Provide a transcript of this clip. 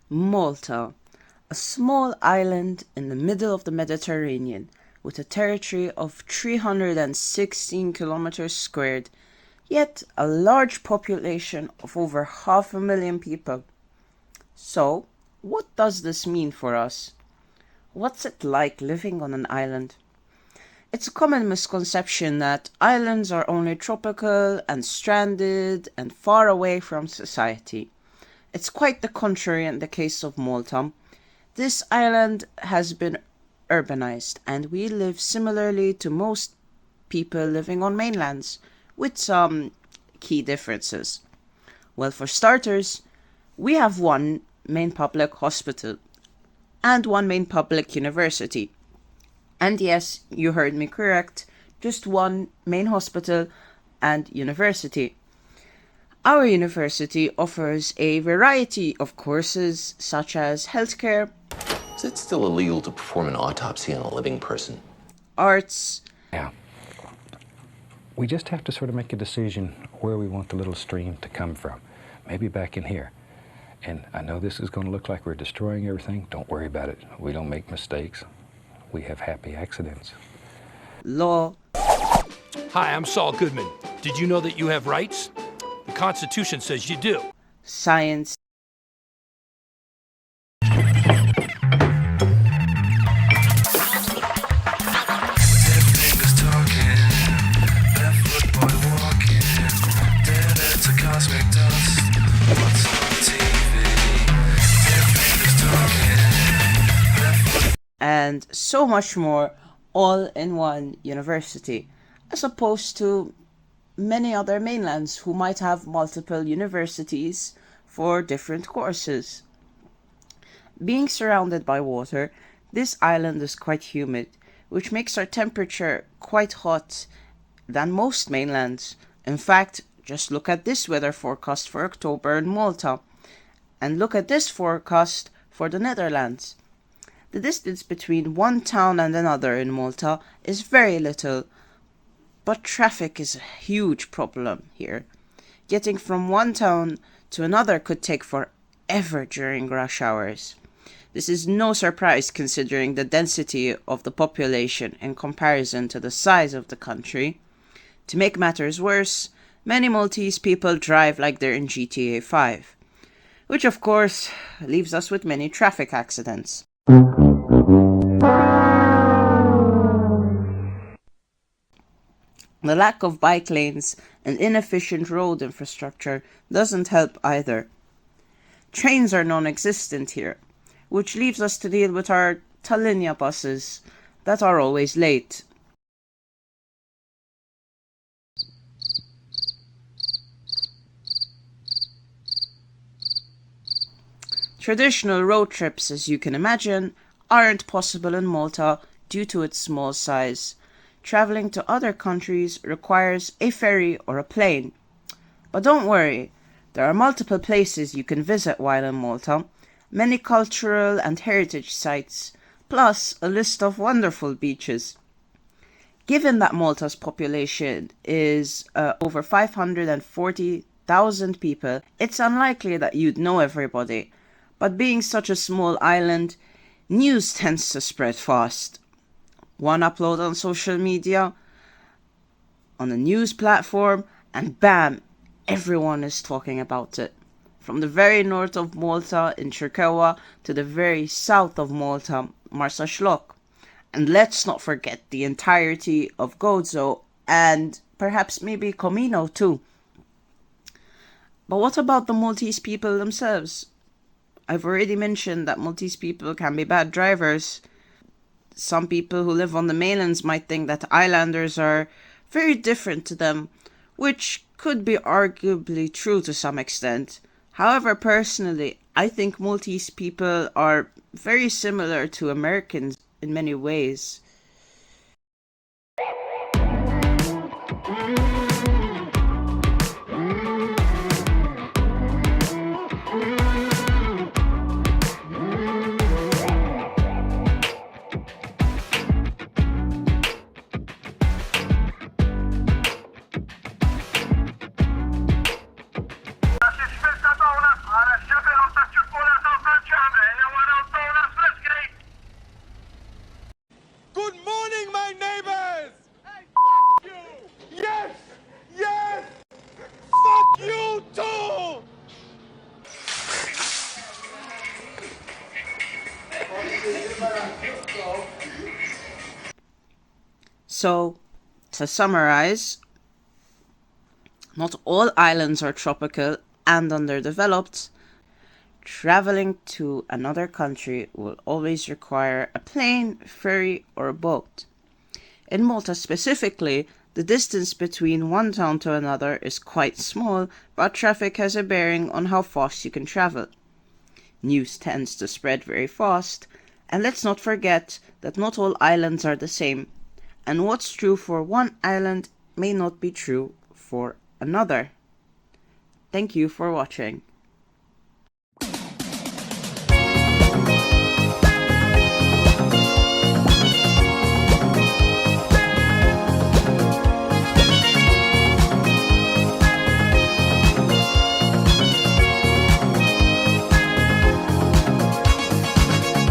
Malta, a small island in the middle of the Mediterranean with a territory of 316 kilometers squared, yet a large population of over 500,000 people. So, what does this mean for us? What's it like living on an island? It's a common misconception that islands are only tropical and stranded and far away from society. It's quite the contrary in the case of Malta. This island has been urbanized and we live similarly to most people living on mainlands, with some key differences. Well, for starters, we have one main public hospital and one main public university. And yes, you heard me correct, just one main hospital and university. Our university offers a variety of courses such as healthcare, Is it still illegal to perform an autopsy on a living person? arts, Yeah. We just have to sort of make a decision where we want the little stream to come from. Maybe back in here. And I know this is going to look like we're destroying everything. Don't worry about it. We don't make mistakes. We have happy accidents. law, Hi, I'm Saul Goodman. Did you know that you have rights? The Constitution says you do. science, and so much more, all in one university, as opposed to many other mainlands who might have multiple universities for different courses. Being surrounded by water, this island is quite humid, which makes our temperature quite hot than most mainlands. In fact, just look at this weather forecast for October in Malta, and look at this forecast for the Netherlands. The distance between one town and another in Malta is very little, but traffic is a huge problem here. Getting from one town to another could take forever during rush hours. This is no surprise considering the density of the population in comparison to the size of the country. To make matters worse, many Maltese people drive like they're in GTA 5, which of course leaves us with many traffic accidents. The lack of bike lanes and inefficient road infrastructure doesn't help either. Trains are non-existent here, which leaves us to deal with our Talinia buses that are always late. Traditional road trips, as you can imagine, aren't possible in Malta due to its small size. Traveling to other countries requires a ferry or a plane. But don't worry, there are multiple places you can visit while in Malta, many cultural and heritage sites, plus a list of wonderful beaches. Given that Malta's population is over 540,000 people, it's unlikely that you'd know everybody. But being such a small island, news tends to spread fast. One upload on social media, on a news platform, and bam, everyone is talking about it. From the very north of Malta in Trikova to the very south of Malta, Marsaxlokk. And let's not forget the entirety of Gozo and perhaps maybe Comino too. But what about the Maltese people themselves? I've already mentioned that Maltese people can be bad drivers. Some people who live on the mainlands might think that islanders are very different to them, which could be arguably true to some extent. However, personally, I think Maltese people are very similar to Americans in many ways. الشبه وتشوفوا لها So, to summarize, not all islands are tropical and underdeveloped. Traveling to another country will always require a plane, ferry, or a boat. In Malta specifically, the distance between one town to another is quite small, but traffic has a bearing on how fast you can travel. News tends to spread very fast, and let's not forget that not all islands are the same, and what's true for one island may not be true for another. Thank you for watching.